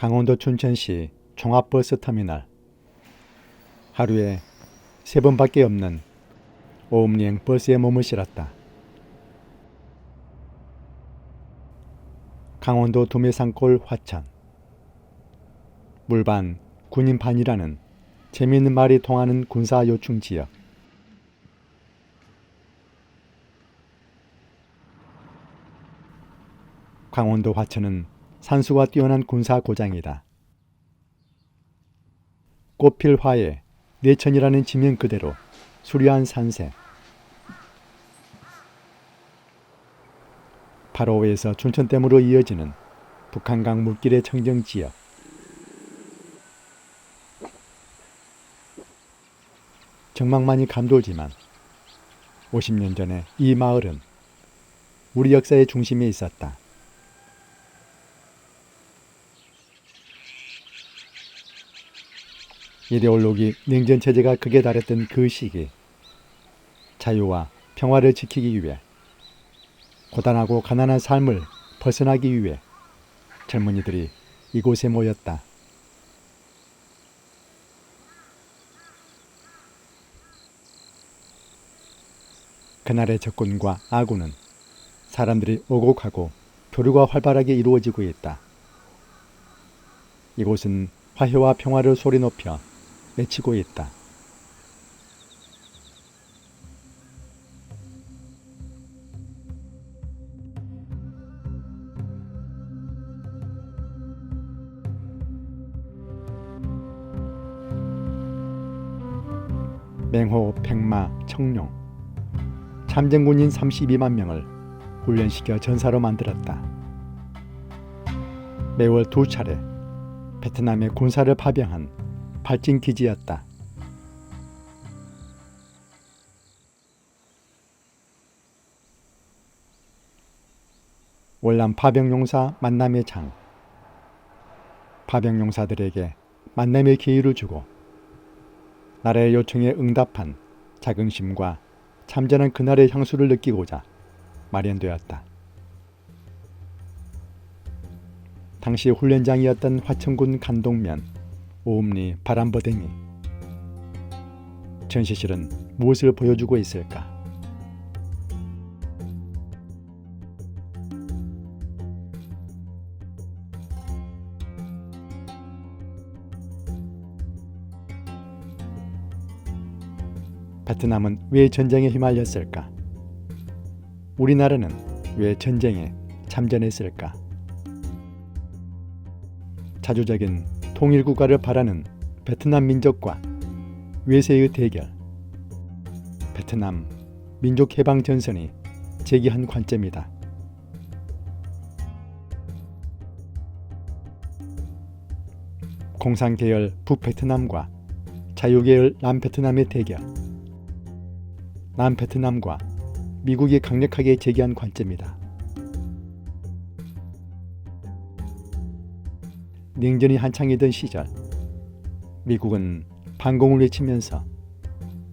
강원도 춘천시 종합버스터미널. 하루에 3번밖에 없는 오음리행 버스에 몸을 실었다. 강원도 두메산골 화천. 물반, 군인반이라는 재미있는 말이 통하는 군사 요충 지역. 강원도 화천은 산수가 뛰어난 군사 고장이다. 꽃필 화에 내천이라는 지명 그대로 수려한 산세. 8호에서 춘천댐으로 이어지는 북한강 물길의 청정지역. 정막만이 감돌지만 50년 전에 이 마을은 우리 역사의 중심에 있었다. 이데올로기 냉전체제가 극에 달했던 그 시기, 자유와 평화를 지키기 위해, 고단하고 가난한 삶을 벗어나기 위해 젊은이들이 이곳에 모였다. 그날의 적군과 아군은 사람들이 오곡하고 교류가 활발하게 이루어지고 있다. 이곳은 화해와 평화를 소리 높여 외치고 있다. 맹호, 백마, 청룡. 참전군인 32만 명을 훈련시켜 전사로 만들었다. 매월 2차례 베트남의 군사를 파병한 발진 기지였다. 월남 파병용사 만남의 장. 파병용사들에게 만남의 기회를 주고 나라의 요청에 응답한 자긍심과 참전한 그날의 향수를 느끼고자 마련되었다. 당시 훈련장이었던 화천군 간동면 오음리 바람버댕이. 전시실은 무엇을 보여주고 있을까? 베트남은 왜 전쟁에 휘말렸을까? 우리나라는 왜 전쟁에 참전했을까? 자주적인 통일국가를 바라는 베트남 민족과 외세의 대결. 베트남 민족해방전선이 제기한 관점이다. 공산계열 북베트남과 자유계열 남베트남의 대결. 남베트남과 미국이 강력하게 제기한 관점이다. 냉전이 한창이던 시절, 미국은 반공을 외치면서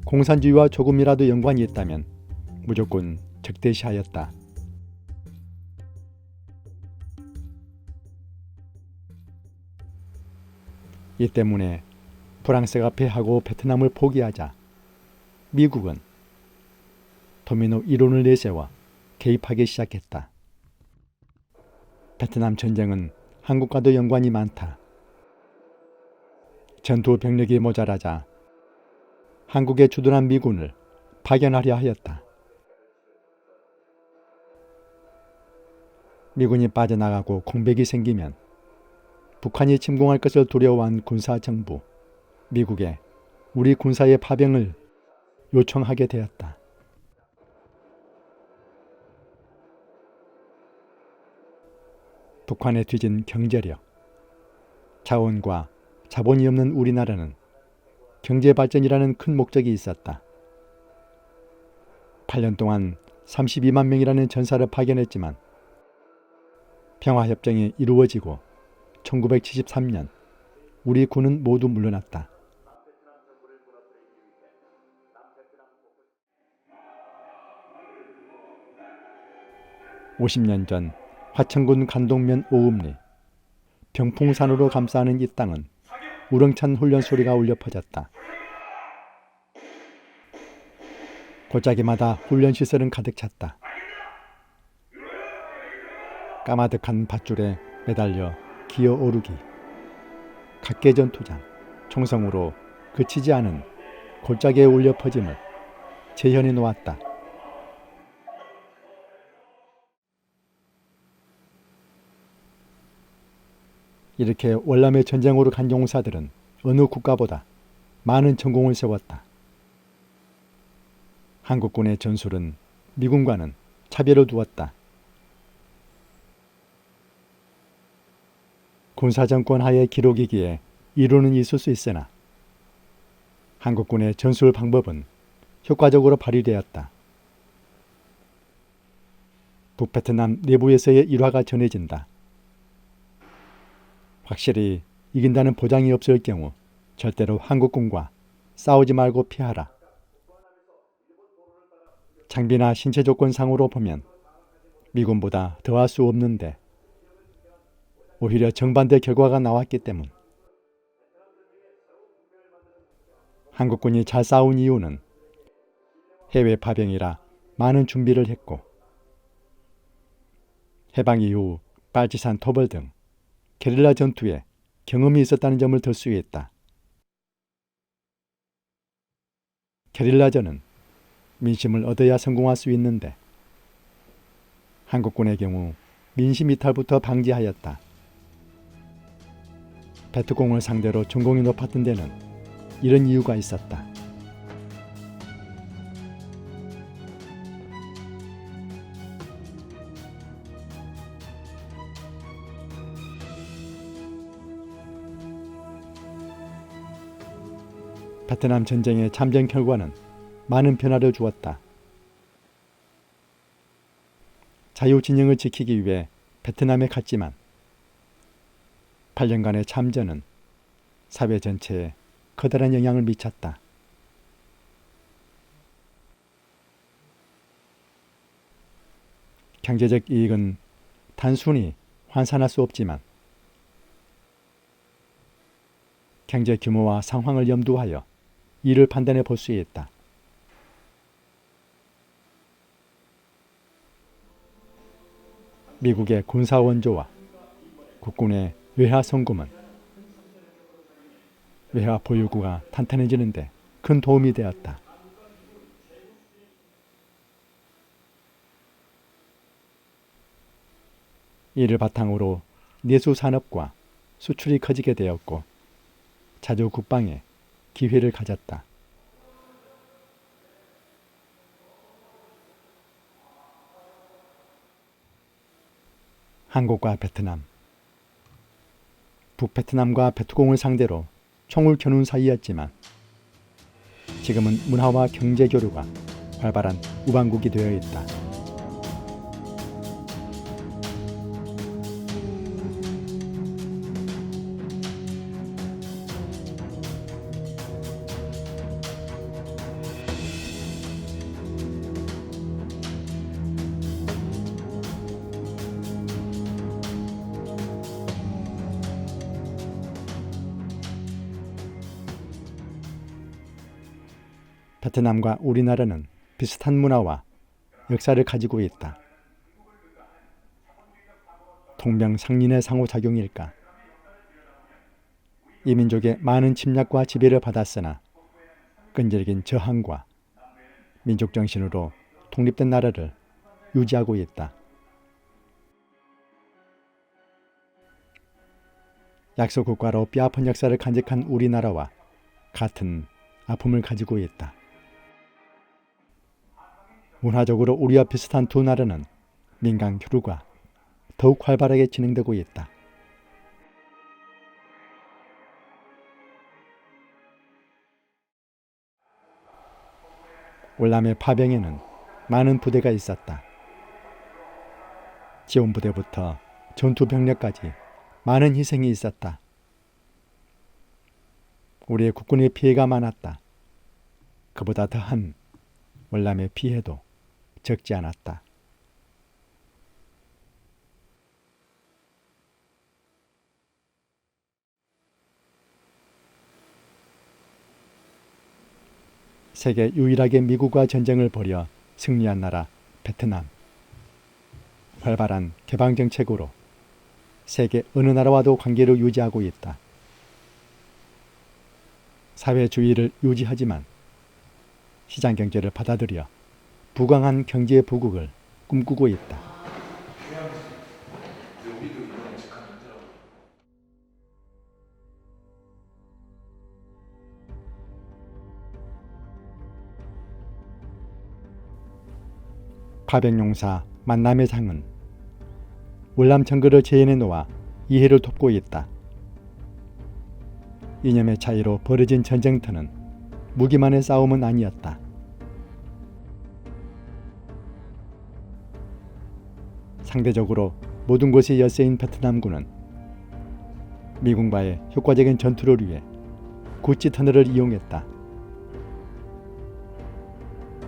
공산주의와 조금이라도 연관이 있다면 무조건 적대시하였다. 이 때문에 프랑스가 패하고 베트남을 포기하자 미국은 도미노 이론을 내세워 개입하기 시작했다. 베트남 전쟁은 한국과도 연관이 많다. 전투 병력이 모자라자 한국에 주둔한 미군을 파견하려 하였다. 미군이 빠져나가고 공백이 생기면 북한이 침공할 것을 두려워한 군사정부, 미국에 우리 군사의 파병을 요청하게 되었다. 북한에 뒤진 경제력, 자원과 자본이 없는 우리나라는 경제발전이라는 큰 목적이 있었다. 8년 동안 32만 명이라는 전사를 파견했지만 평화협정이 이루어지고 1973년 우리 군은 모두 물러났다. 50년 전 화천군 간동면 오음리. 병풍산으로 감싸는 이 땅은 우렁찬 훈련 소리가 울려 퍼졌다. 골짜기마다 훈련 시설은 가득 찼다. 까마득한 밧줄에 매달려 기어오르기, 각계전투장, 총성으로 그치지 않은 골짜기에 울려 퍼짐을 재현해 놓았다. 이렇게 월남의 전쟁으로 간 용사들은 어느 국가보다 많은 전공을 세웠다. 한국군의 전술은 미군과는 차별을 두었다. 군사정권 하의 기록이기에 이론은 있을 수 있으나 한국군의 전술 방법은 효과적으로 발휘되었다. 북베트남 내부에서의 일화가 전해진다. 확실히 이긴다는 보장이 없을 경우 절대로 한국군과 싸우지 말고 피하라. 장비나 신체 조건상으로 보면 미군보다 더할 수 없는데 오히려 정반대 결과가 나왔기 때문. 한국군이 잘 싸운 이유는 해외 파병이라 많은 준비를 했고 해방 이후 빨치산 토벌 등 게릴라 전투에 경험이 있었다는 점을 들 수 있다. 게릴라전은 민심을 얻어야 성공할 수 있는데 한국군의 경우 민심 이탈부터 방지하였다. 베트공을 상대로 전공이 높았던 데는 이런 이유가 있었다. 베트남 전쟁의 참전 결과는 많은 변화를 주었다. 자유 진영을 지키기 위해 베트남에 갔지만 8년간의 참전은 사회 전체에 커다란 영향을 미쳤다. 경제적 이익은 단순히 환산할 수 없지만 경제 규모와 상황을 염두하여 이를 판단해 볼 수 있다. 미국의 군사 원조와 국군의 외화 송금은 외화 보유고가 탄탄해지는데 큰 도움이 되었다. 이를 바탕으로 내수 산업과 수출이 커지게 되었고 자주 국방에 기회를 가졌다. 한국과 베트남, 북베트남과 베트공을 상대로 총을 겨눈 사이였지만 지금은 문화와 경제 교류가 활발한 우방국이 되어 있다. 베트남과 우리나라는 비슷한 문화와 역사를 가지고 있다. 동병상련의 상호작용일까? 이 민족의 많은 침략과 지배를 받았으나 끈질긴 저항과 민족 정신으로 독립된 나라를 유지하고 있다. 약소국가로 뼈아픈 역사를 간직한 우리나라와 같은 아픔을 가지고 있다. 문화적으로 우리와 비슷한 두 나라는 민간 교류가 더욱 활발하게 진행되고 있다. 월남의 파병에는 많은 부대가 있었다. 지원부대부터 전투병력까지 많은 희생이 있었다. 우리의 국군의 피해가 많았다. 그보다 더한 월남의 피해도 적지 않았다. 세계 유일하게 미국과 전쟁을 벌여 승리한 나라 베트남. 활발한 개방 정책으로 세계 어느 나라와도 관계를 유지하고 있다. 사회주의를 유지하지만 시장 경제를 받아들여 부강한 경제 부국을 꿈꾸고 있다. 파병용사 만남의 장은 월남 정글을 재현해 놓아 이해를 돕고 있다. 이념의 차이로 벌어진 전쟁터는 무기만의 싸움은 아니었다. 상대적으로 모든 곳이 열세인 베트남군은 미군과의 효과적인 전투를 위해 구찌 터널을 이용했다.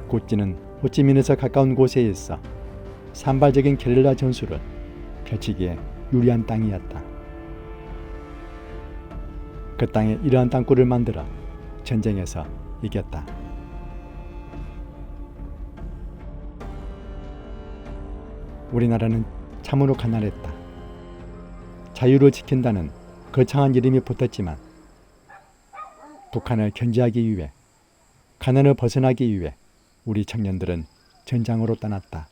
구찌는 호찌민에서 가까운 곳에 있어 산발적인 게릴라 전술을 펼치기에 유리한 땅이었다. 그 땅에 이러한 땅굴을 만들어 전쟁에서 이겼다. 우리나라는 참으로 가난했다. 자유를 지킨다는 거창한 이름이 붙었지만 북한을 견제하기 위해, 가난을 벗어나기 위해 우리 청년들은 전장으로 떠났다.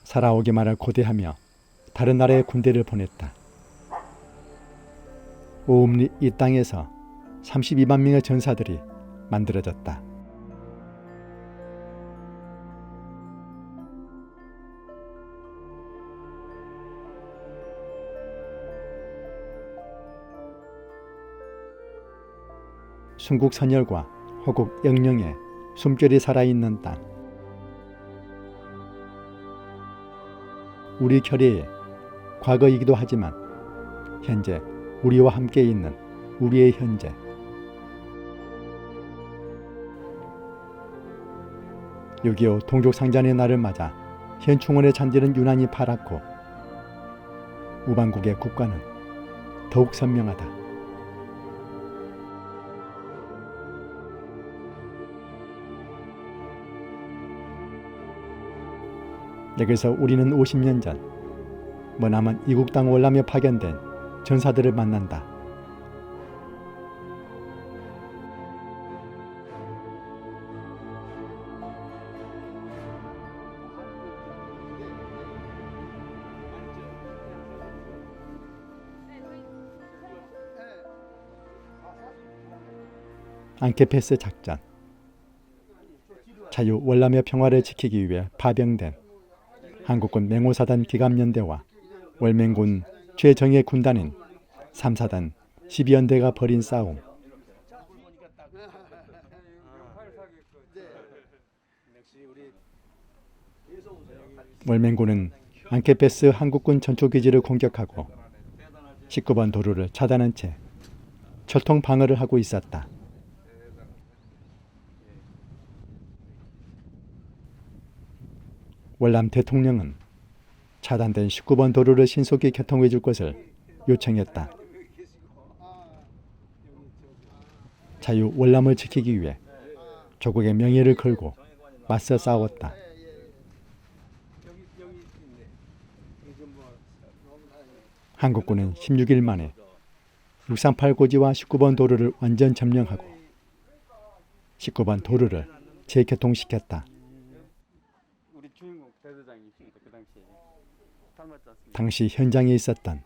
살아오기만을 고대하며 다른 나라의 군대를 보냈다. 오음리 이 땅에서 32만 명의 전사들이 만들어졌다. 순국 선열과 허국 영령의 숨결이 살아있는 땅. 우리 결의의 과거이기도 하지만 현재 우리와 함께 있는 우리의 현재. (6.25) 동족상잔의 날을 맞아 현충원의 잔디는 유난히 파랗고 우방국의 국가는 더욱 선명하다. 여기서 우리는 50년 전 머나먼 이국 땅 월남에 파견된 전사들을 만난다. 앙케페스 작전. 자유 월남의 평화를 지키기 위해 파병된 한국군 맹호사단 기갑연대와 월맹군 최정예 군단인 3사단 12연대가 벌인 싸움. 월맹군은 앙케페스 한국군 전초기지를 공격하고 19번 도로를 차단한 채 철통 방어를 하고 있었다. 월남 대통령은 차단된 19번 도로를 신속히 개통해 줄 것을 요청했다. 자유 월남을 지키기 위해 조국의 명예를 걸고 맞서 싸웠다. 한국군은 16일 만에 638 고지와 19번 도로를 완전 점령하고 19번 도로를 재개통시켰다. 당시 현장에 있었던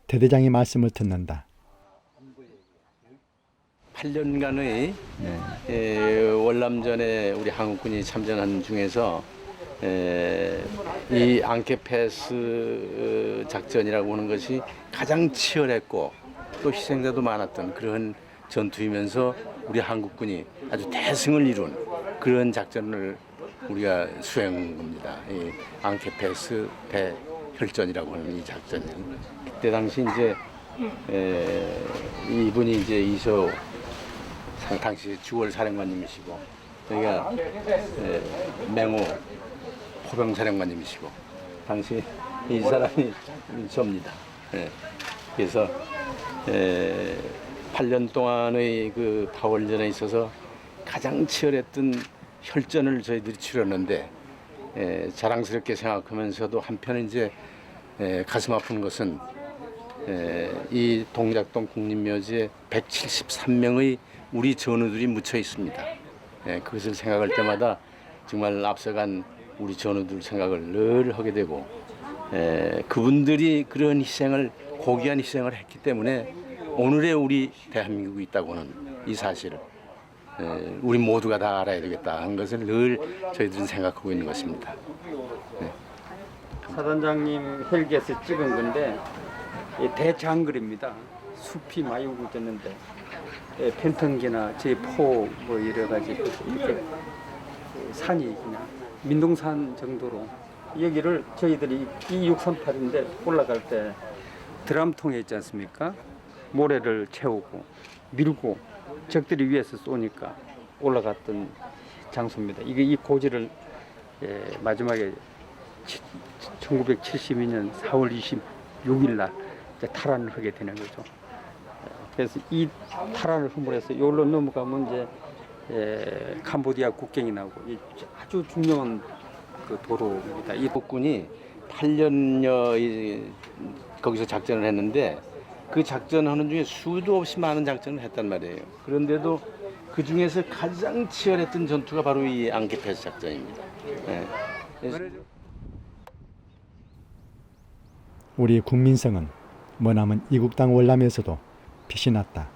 대대장의 말씀을 듣는다. 8년간의 월남전에 우리 한국군이 참전한 중에서 이 앙케페스 작전이라고 하는 것이 가장 치열했고 또 희생자도 많았던 그런 전투이면서 우리 한국군이 아주 대승을 이룬 그런 작전을 우리가 수행한 겁니다. 이 앙케페스 대혈전이라고 하는 이 작전이. 그때 당시 이제 이분이 이제 이소 당시 주월 사령관님이시고 여기가 맹호 포병 사령관님이시고 당시 이 사람이 저입니다. 그래서 8년 동안의 그 파월전에 있어서 가장 치열했던 혈전을 저희들이 치렀는데 자랑스럽게 생각하면서도 한편 이제 가슴 아픈 것은 이 동작동 국립묘지에 173명의 우리 전우들이 묻혀 있습니다. 그것을 생각할 때마다 정말 앞서간 우리 전우들 생각을 늘 하게 되고 그분들이 그런 희생을 고귀한 희생을 했기 때문에 오늘의 우리 대한민국이 있다고 하는 이 사실을 우리 모두가 다 알아야 되겠다 하는 것을 늘 저희들은 생각하고 있는 것입니다. 사단장님 헬기에서 찍은 건데 대장글입니다. 숲이 많이 우거졌는데 팬턴기나 제4 뭐 여러 가지 이렇게 산이 그냥 민둥산 정도로 여기를 저희들이 이 638인데 올라갈 때 드럼통에 있지 않습니까? 모래를 채우고 밀고 적들이 위에서 쏘니까 올라갔던 장소입니다. 이게 이 고지를 마지막에 1972년 4월 26일 날 탈환을 하게 되는 거죠. 그래서 이 탈환을 허물해서 여기로 넘어가면 이제 캄보디아 국경이 나오고 아주 중요한 그 도로입니다. 이 국군이 8년여 거기서 작전을 했는데 그 작전하는 중에 수도 없이 많은 작전을 했단 말이에요. 그런데도 그 중에서 가장 치열했던 전투가 바로 이 앙키패스 작전입니다. 우리 국민성은 머나먼 이국 땅 월남에서도 빛이 났다.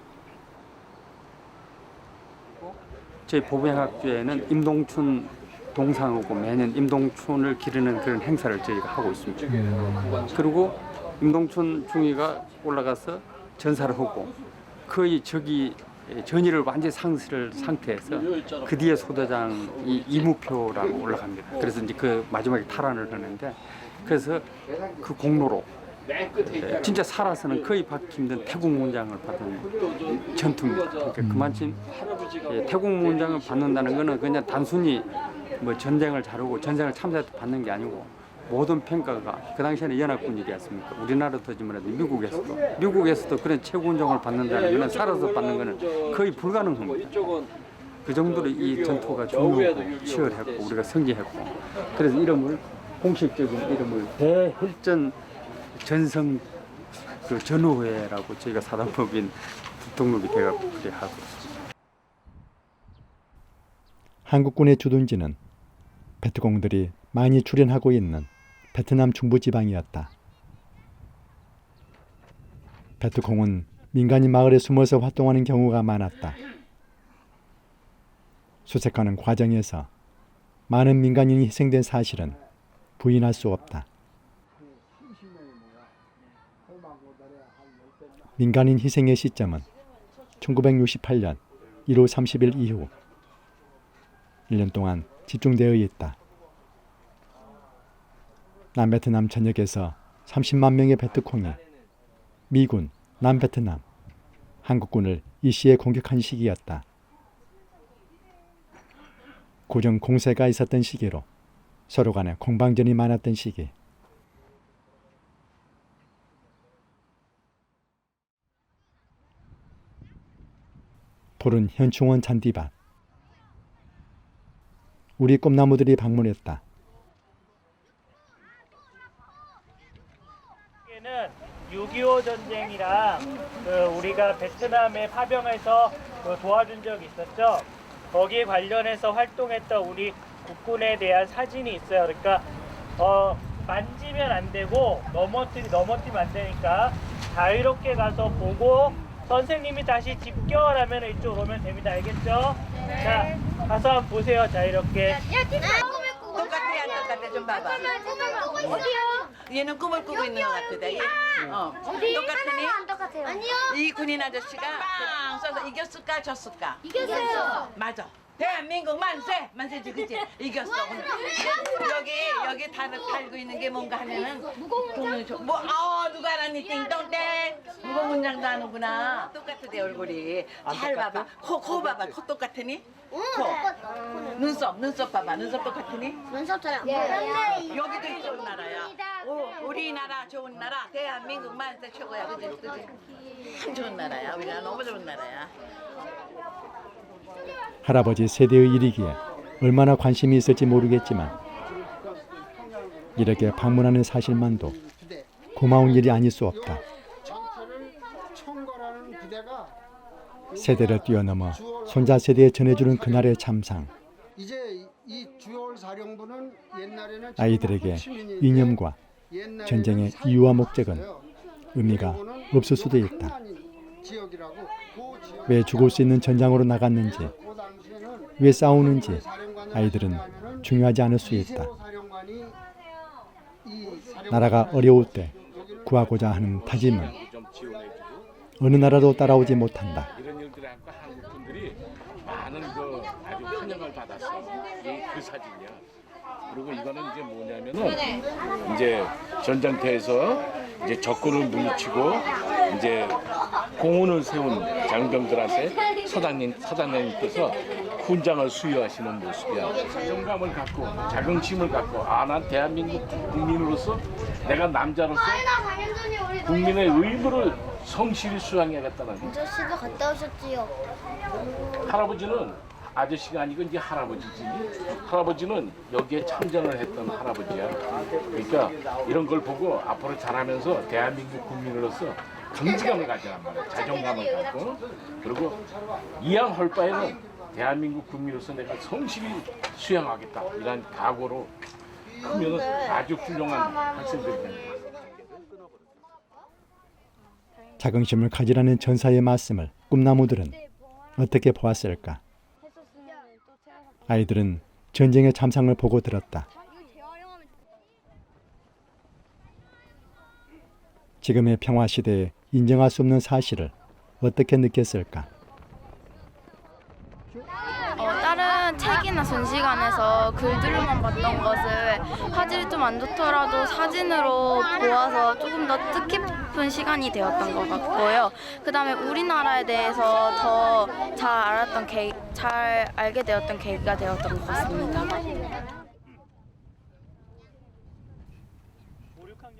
저희 보병학교에는 임동춘 동상하고 매년 임동춘을 기르는 그런 행사를 저희가 하고 있습니다. 그리고 임동춘 중위가 올라가서 전사를 하고 거의 저기 전의를 완전히 상실을 상태에서 그 뒤에 소대장이 이무표라고 올라갑니다. 그래서 이제 그 마지막에 탈환을 하는데 그래서 그 공로로 진짜 살아서는 거의 받기 힘든 태국문장을 받은 전투입니다. 그러니까 그만큼 태국문장을 받는다는 것은 그냥 단순히 뭐 전쟁을 자르고 전쟁을 참사할 때 받는 게 아니고 모든 평가가 그 당시에는 연합군이었습니까? 우리나라도 하지만 미국에서도 그런 최고훈장을 받는다는 것은 살아서 받는 것은 거의 불가능합니다. 그 정도로 이 전투가 중요하고 치열했고 우리가 성지했고 그래서 이름을 공식적인 이름을 대혈전 전성 그 전후회라고 저희가 사단법인 등록이 돼가고 그래 하고 있습니다. 한국군의 주둔지는 베트공들이 많이 출현하고 있는 베트남 중부지방이었다. 베트콩은 민간인 마을에 숨어서 활동하는 경우가 많았다. 수색하는 과정에서 많은 민간인이 희생된 사실은 부인할 수 없다. 민간인 희생의 시점은 1968년 1월 30일 이후 1년 동안 집중되어 있다. 남베트남 전역에서 30만 명의 베트콩이 미군, 남베트남, 한국군을 일시에 공격한 시기였다. 고정 공세가 있었던 시기로 서로 간에 공방전이 많았던 시기. 푸른 현충원 잔디밭. 우리 꽃나무들이 방문했다. 여기는 6.25 전쟁이랑 우리가 베트남에 파병해서 도와준 적이 있었죠. 거기에 관련해서 활동했던 우리 국군에 대한 사진이 있어요. 그러니까 만지면 안 되고 넘어뜨리면 안 되니까 자유롭게 가서 보고 선생님이 다시 집결하면 이쪽으로 오면 됩니다. 알겠죠? 자, 가서 한번 보세요. 자유롭게. 똑같아 좀 봐봐. 어디요? 얘는 꿈을 꾸고 있는 것 같아. 얘. 어디? 똑같으니? 안 똑같아요. 아니요. 이 군인 아저씨가 빵 쏴서 이겼을까 졌을까? 이겼어요. 맞아. 대한민국 만세지 그치? 이겼어. 여기 달고 있는 게 뭔가 하면은 무공문장? 누가 알았니 띵동땡 무공문장도 아는구나. 똑같아 내 얼굴이. 잘 봐봐. 코 봐봐. 코 똑같으니? 응, 똑같다. 눈썹 봐봐. 눈썹 똑같으니? 눈썹처럼. 여기도 좋은 나라야. 우리나라 좋은 나라. 대한민국 만세 최고야. 그지? 참 좋은 나라야. 우리나라 너무 좋은 나라야. 할아버지 세대의 일이기에 얼마나 관심이 있을지 모르겠지만 이렇게 방문하는 사실만도 고마운 일이 아닐 수 없다. 전투를 총괄하는 부대가 세대를 뛰어넘어 손자 세대에 전해주는 그날의 참상. 이제 이 주월 사령부는 옛날에는 아이들에게 호치민인데 이념과 옛날에는 전쟁의 사회가 이유와 목적은 있었어요. 의미가 그리고는 없을 수도 있다. 한란인 지역이라고 그 지역 왜 죽을 수 있는 전장으로 나갔는지, 그 당시에는 왜 싸우는지 사령관을 아이들은 하면은 중요하지 않을 수 있다. 이세호 사령관이 이 사령관을 나라가 어려울 때 구하고자 하는 다짐은 어느 나라도 따라오지 못한다. 이런 일들에 한국 분들이 많은 그 아주 환영을 받았어. 그 사진이야. 그리고 이거는 이제 뭐냐면은 이제 전쟁터에서 이제 적군을 물리치고 이제 공훈을 세운 장병들한테 서당님께서 훈장을 수여하시는 모습이야. 자존감을 갖고 자긍심을 갖고 난 대한민국 국민으로서 내가 남자로서 국민의 의무를 성실히 수행해야겠다는 거야. 아저씨도 갔다 오셨지요. 할아버지는 아저씨가 아니고 이제 할아버지지. 할아버지는 여기에 참전을 했던 할아버지야. 그러니까 이런 걸 보고 앞으로 자라면서 대한민국 국민으로서 긍지감을 가지란 말이야. 자존감을 갖고. 그리고 이왕 할 바에는 대한민국 국민으로서 내가 성실히 수행하겠다. 이런 각오로 크면 아주 훌륭한 학생들이 되는 거야. 자긍심을 가지라는 전사의 말씀을 꿈나무들은 어떻게 보았을까? 아이들은 전쟁의 참상을 보고 들었다. 지금의 평화 시대에 인정할 수 없는 사실을 어떻게 느꼈을까? 다른 책이나 전시관에서 글들로만 봤던 것을 화질이 좀 안 좋더라도 사진으로 보아서 조금 더 뜻깊은 시간이 되었던 것 같고요. 그다음에 우리나라에 대해서 더 잘 알게 되었던 계기가 되었던 것 같습니다.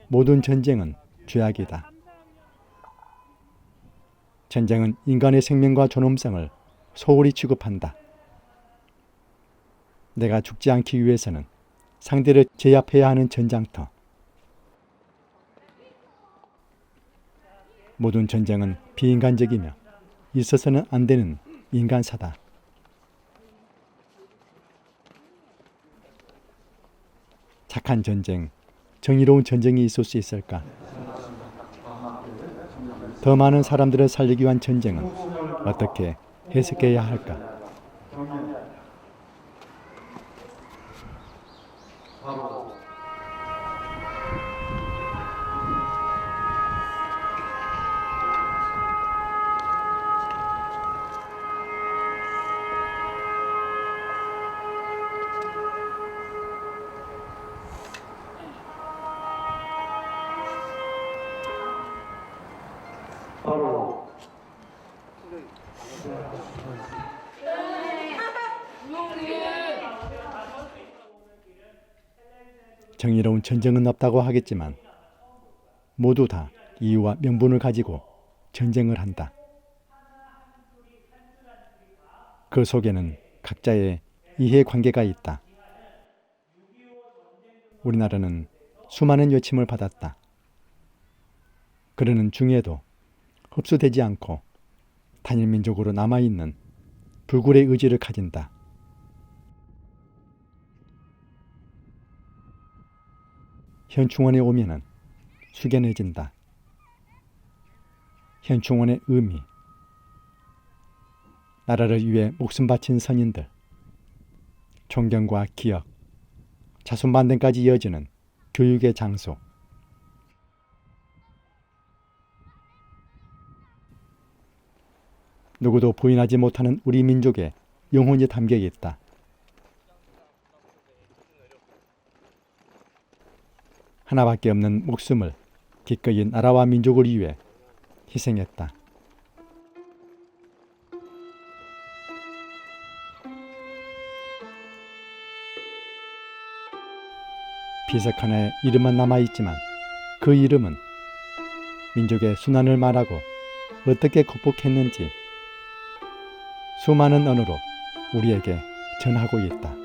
모든 전쟁은 죄악이다. 전쟁은 인간의 생명과 존엄성을 소홀히 취급한다. 내가 죽지 않기 위해서는 상대를 제압해야 하는 전장터. 모든 전쟁은 비인간적이며 있어서는 안 되는 인간사다. 착한 전쟁, 정의로운 전쟁이 있을 수 있을까? 더 많은 사람들을 살리기 위한 전쟁은 어떻게 해석해야 할까? 정의로운 전쟁은 없다고 하겠지만 모두 다 이유와 명분을 가지고 전쟁을 한다. 그 속에는 각자의 이해관계가 있다. 우리나라는 수많은 요침을 받았다. 그러는 중에도 흡수되지 않고 단일민족으로 남아있는 불굴의 의지를 가진다. 현충원에 오면은 숙연해진다. 현충원의 의미, 나라를 위해 목숨 바친 선인들, 존경과 기억, 자손반대까지 이어지는 교육의 장소. 누구도 부인하지 못하는 우리 민족의 영혼이 담겨 있다. 하나밖에 없는 목숨을 기꺼이 나라와 민족을 위해 희생했다. 비석 하나의 이름만 남아있지만 그 이름은 민족의 순환을 말하고 어떻게 극복했는지 수많은 언어로 우리에게 전하고 있다.